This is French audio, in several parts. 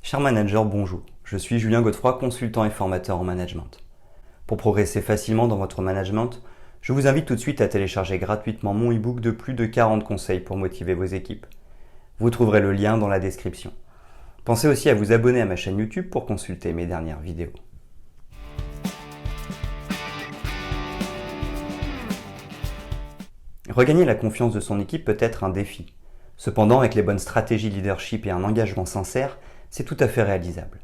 Cher manager, bonjour. Je suis Julien Godefroy, consultant et formateur en management. Pour progresser facilement dans votre management, je vous invite tout de suite à télécharger gratuitement mon e-book de plus de 40 conseils pour motiver vos équipes. Vous trouverez le lien dans la description. Pensez aussi à vous abonner à ma chaîne YouTube pour consulter mes dernières vidéos. Regagner la confiance de son équipe peut être un défi. Cependant, avec les bonnes stratégies leadership et un engagement sincère, c'est tout à fait réalisable.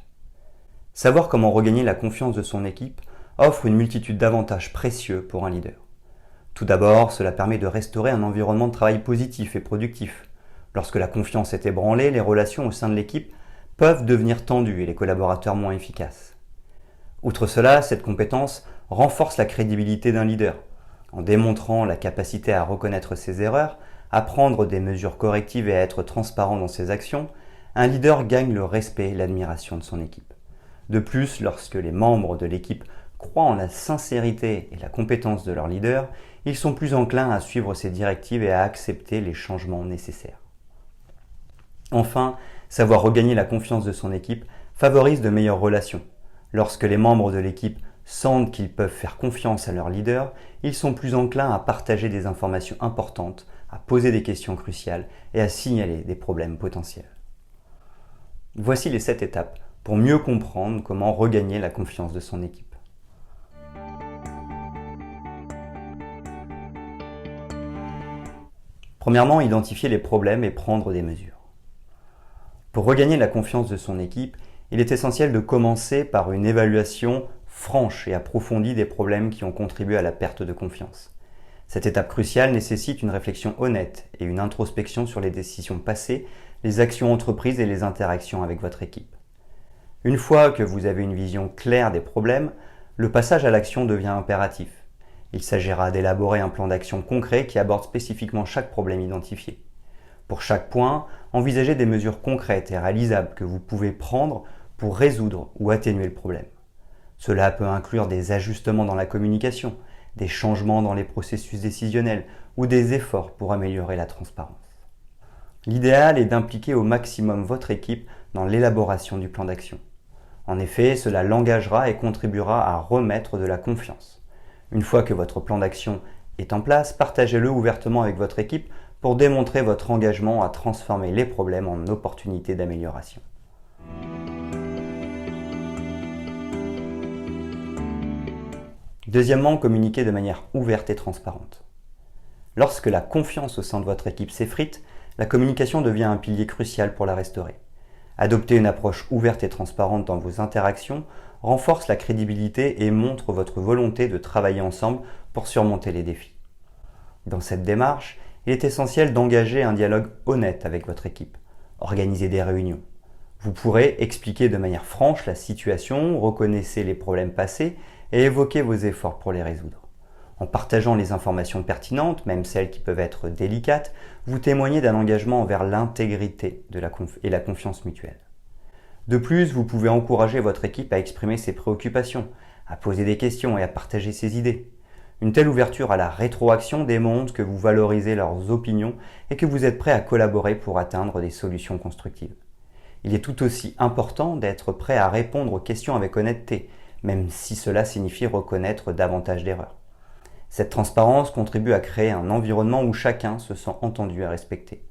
Savoir comment regagner la confiance de son équipe offre une multitude d'avantages précieux pour un leader. Tout d'abord, cela permet de restaurer un environnement de travail positif et productif. Lorsque la confiance est ébranlée, les relations au sein de l'équipe peuvent devenir tendues et les collaborateurs moins efficaces. Outre cela, cette compétence renforce la crédibilité d'un leader. En démontrant la capacité à reconnaître ses erreurs, à prendre des mesures correctives et à être transparent dans ses actions, un leader gagne le respect et l'admiration de son équipe. De plus, lorsque les membres de l'équipe croient en la sincérité et la compétence de leur leader, ils sont plus enclins à suivre ses directives et à accepter les changements nécessaires. Enfin, savoir regagner la confiance de son équipe favorise de meilleures relations. Lorsque les membres de l'équipe sentent qu'ils peuvent faire confiance à leur leader, ils sont plus enclins à partager des informations importantes, à poser des questions cruciales et à signaler des problèmes potentiels. Voici les 7 étapes pour mieux comprendre comment regagner la confiance de son équipe. Premièrement, identifier les problèmes et prendre des mesures. Pour regagner la confiance de son équipe, il est essentiel de commencer par une évaluation franche et approfondie des problèmes qui ont contribué à la perte de confiance. Cette étape cruciale nécessite une réflexion honnête et une introspection sur les décisions passées, les actions entreprises et les interactions avec votre équipe. Une fois que vous avez une vision claire des problèmes, le passage à l'action devient impératif. Il s'agira d'élaborer un plan d'action concret qui aborde spécifiquement chaque problème identifié. Pour chaque point, envisagez des mesures concrètes et réalisables que vous pouvez prendre pour résoudre ou atténuer le problème. Cela peut inclure des ajustements dans la communication, des changements dans les processus décisionnels ou des efforts pour améliorer la transparence. L'idéal est d'impliquer au maximum votre équipe dans l'élaboration du plan d'action. En effet, cela l'engagera et contribuera à remettre de la confiance. Une fois que votre plan d'action est en place, partagez-le ouvertement avec votre équipe pour démontrer votre engagement à transformer les problèmes en opportunités d'amélioration. Deuxièmement, communiquez de manière ouverte et transparente. Lorsque la confiance au sein de votre équipe s'effrite, la communication devient un pilier crucial pour la restaurer. Adopter une approche ouverte et transparente dans vos interactions renforce la crédibilité et montre votre volonté de travailler ensemble pour surmonter les défis. Dans cette démarche, il est essentiel d'engager un dialogue honnête avec votre équipe. Organisez des réunions. Vous pourrez expliquer de manière franche la situation, reconnaissez les problèmes passés et évoquer vos efforts pour les résoudre. En partageant les informations pertinentes, même celles qui peuvent être délicates, vous témoignez d'un engagement envers l'intégrité et la confiance mutuelle. De plus, vous pouvez encourager votre équipe à exprimer ses préoccupations, à poser des questions et à partager ses idées. Une telle ouverture à la rétroaction démontre que vous valorisez leurs opinions et que vous êtes prêt à collaborer pour atteindre des solutions constructives. Il est tout aussi important d'être prêt à répondre aux questions avec honnêteté, même si cela signifie reconnaître davantage d'erreurs. Cette transparence contribue à créer un environnement où chacun se sent entendu et respecté.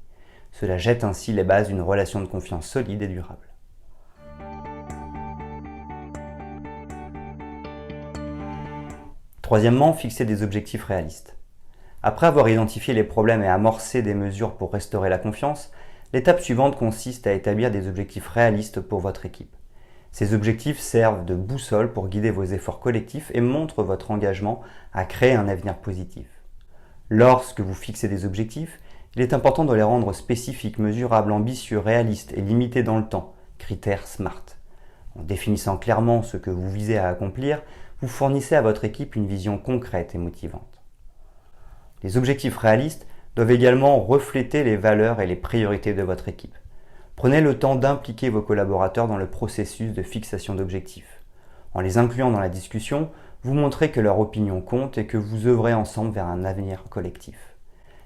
Cela jette ainsi les bases d'une relation de confiance solide et durable. Troisièmement, fixez des objectifs réalistes. Après avoir identifié les problèmes et amorcé des mesures pour restaurer la confiance, l'étape suivante consiste à établir des objectifs réalistes pour votre équipe. Ces objectifs servent de boussole pour guider vos efforts collectifs et montrent votre engagement à créer un avenir positif. Lorsque vous fixez des objectifs, il est important de les rendre spécifiques, mesurables, ambitieux, réalistes et limités dans le temps, critères SMART. En définissant clairement ce que vous visez à accomplir, vous fournissez à votre équipe une vision concrète et motivante. Les objectifs réalistes doivent également refléter les valeurs et les priorités de votre équipe. Prenez le temps d'impliquer vos collaborateurs dans le processus de fixation d'objectifs. En les incluant dans la discussion, vous montrez que leur opinion compte et que vous œuvrez ensemble vers un avenir collectif.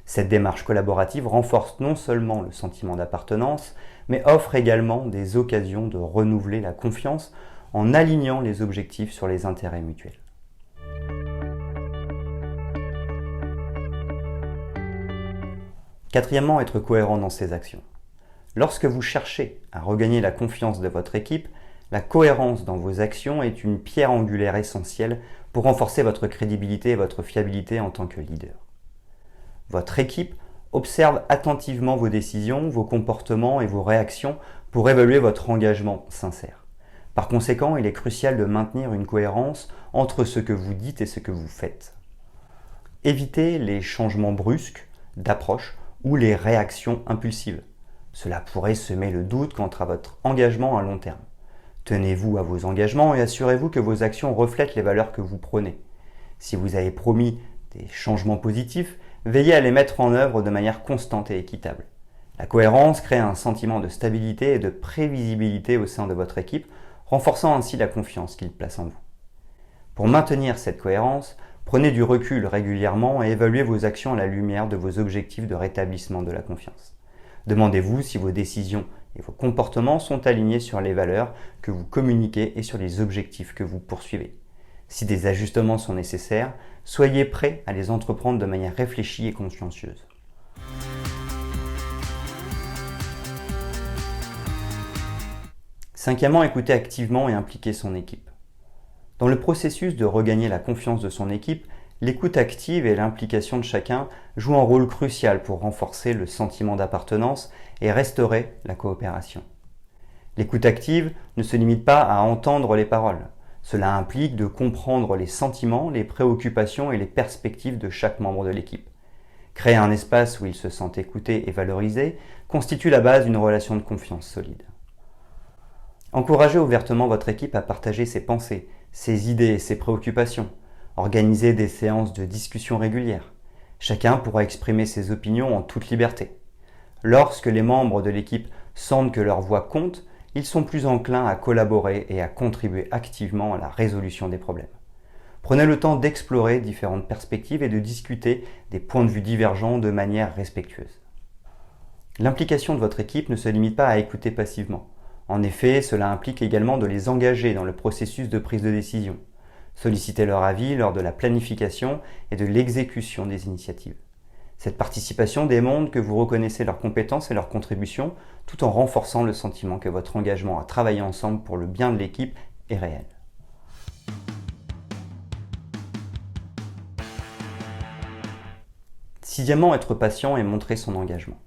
Cette démarche collaborative renforce non seulement le sentiment d'appartenance, mais offre également des occasions de renouveler la confiance en alignant les objectifs sur les intérêts mutuels. Quatrièmement, être cohérent dans ses actions. Lorsque vous cherchez à regagner la confiance de votre équipe, la cohérence dans vos actions est une pierre angulaire essentielle pour renforcer votre crédibilité et votre fiabilité en tant que leader. Votre équipe observe attentivement vos décisions, vos comportements et vos réactions pour évaluer votre engagement sincère. Par conséquent, il est crucial de maintenir une cohérence entre ce que vous dites et ce que vous faites. Évitez les changements brusques d'approche ou les réactions impulsives. Cela pourrait semer le doute quant à votre engagement à long terme. Tenez-vous à vos engagements et assurez-vous que vos actions reflètent les valeurs que vous prônez. Si vous avez promis des changements positifs, veillez à les mettre en œuvre de manière constante et équitable. La cohérence crée un sentiment de stabilité et de prévisibilité au sein de votre équipe, renforçant ainsi la confiance qu'ils placent en vous. Pour maintenir cette cohérence, prenez du recul régulièrement et évaluez vos actions à la lumière de vos objectifs de rétablissement de la confiance. Demandez-vous si vos décisions et vos comportements sont alignés sur les valeurs que vous communiquez et sur les objectifs que vous poursuivez. Si des ajustements sont nécessaires, soyez prêts à les entreprendre de manière réfléchie et consciencieuse. Cinquièmement, écoutez activement et impliquez son équipe. Dans le processus de regagner la confiance de son équipe, l'écoute active et l'implication de chacun jouent un rôle crucial pour renforcer le sentiment d'appartenance et restaurer la coopération. L'écoute active ne se limite pas à entendre les paroles. Cela implique de comprendre les sentiments, les préoccupations et les perspectives de chaque membre de l'équipe. Créer un espace où il se sent écouté et valorisé constitue la base d'une relation de confiance solide. Encouragez ouvertement votre équipe à partager ses pensées, ses idées et ses préoccupations. Organisez des séances de discussion régulières. Chacun pourra exprimer ses opinions en toute liberté. Lorsque les membres de l'équipe sentent que leur voix compte, ils sont plus enclins à collaborer et à contribuer activement à la résolution des problèmes. Prenez le temps d'explorer différentes perspectives et de discuter des points de vue divergents de manière respectueuse. L'implication de votre équipe ne se limite pas à écouter passivement. En effet, cela implique également de les engager dans le processus de prise de décision. Sollicitez leur avis lors de la planification et de l'exécution des initiatives. Cette participation démontre que vous reconnaissez leurs compétences et leurs contributions tout en renforçant le sentiment que votre engagement à travailler ensemble pour le bien de l'équipe est réel. Sixièmement, être patient et montrer son engagement.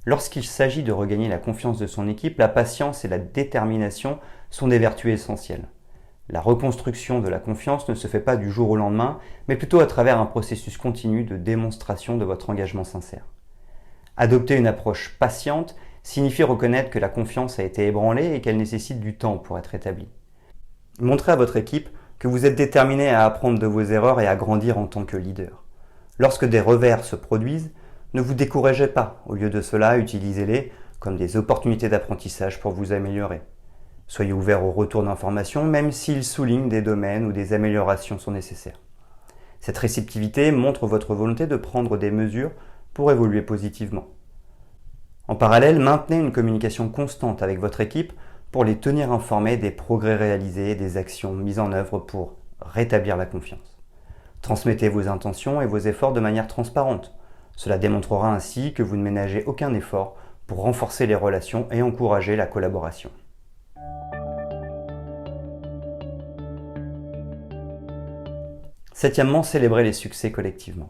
Lorsqu'il s'agit de regagner la confiance de son équipe, la patience et la détermination sont des vertus essentielles. La reconstruction de la confiance ne se fait pas du jour au lendemain, mais plutôt à travers un processus continu de démonstration de votre engagement sincère. Adopter une approche patiente signifie reconnaître que la confiance a été ébranlée et qu'elle nécessite du temps pour être établie. Montrez à votre équipe que vous êtes déterminé à apprendre de vos erreurs et à grandir en tant que leader. Lorsque des revers se produisent, ne vous découragez pas. Au lieu de cela, utilisez-les comme des opportunités d'apprentissage pour vous améliorer. Soyez ouvert au retour d'informations, même s'ils soulignent des domaines où des améliorations sont nécessaires. Cette réceptivité montre votre volonté de prendre des mesures pour évoluer positivement. En parallèle, maintenez une communication constante avec votre équipe pour les tenir informés des progrès réalisés et des actions mises en œuvre pour rétablir la confiance. Transmettez vos intentions et vos efforts de manière transparente. Cela démontrera ainsi que vous ne ménagez aucun effort pour renforcer les relations et encourager la collaboration. Septièmement, célébrez les succès collectivement.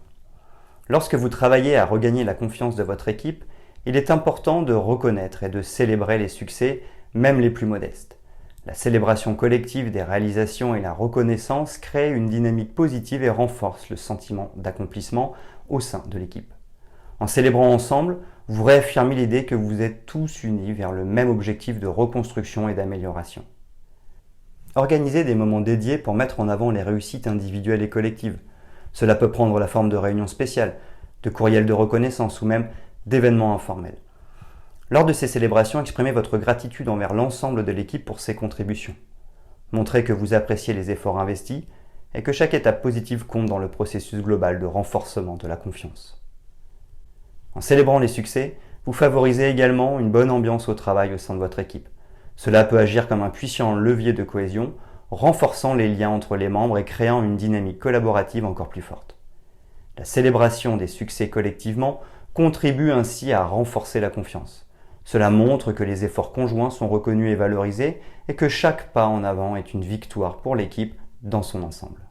Lorsque vous travaillez à regagner la confiance de votre équipe, il est important de reconnaître et de célébrer les succès, même les plus modestes. La célébration collective des réalisations et la reconnaissance créent une dynamique positive et renforcent le sentiment d'accomplissement au sein de l'équipe. En célébrant ensemble, vous réaffirmez l'idée que vous êtes tous unis vers le même objectif de reconstruction et d'amélioration. Organisez des moments dédiés pour mettre en avant les réussites individuelles et collectives. Cela peut prendre la forme de réunions spéciales, de courriels de reconnaissance ou même d'événements informels. Lors de ces célébrations, exprimez votre gratitude envers l'ensemble de l'équipe pour ses contributions. Montrez que vous appréciez les efforts investis et que chaque étape positive compte dans le processus global de renforcement de la confiance. En célébrant les succès, vous favorisez également une bonne ambiance au travail au sein de votre équipe. Cela peut agir comme un puissant levier de cohésion, renforçant les liens entre les membres et créant une dynamique collaborative encore plus forte. La célébration des succès collectivement contribue ainsi à renforcer la confiance. Cela montre que les efforts conjoints sont reconnus et valorisés et que chaque pas en avant est une victoire pour l'équipe dans son ensemble.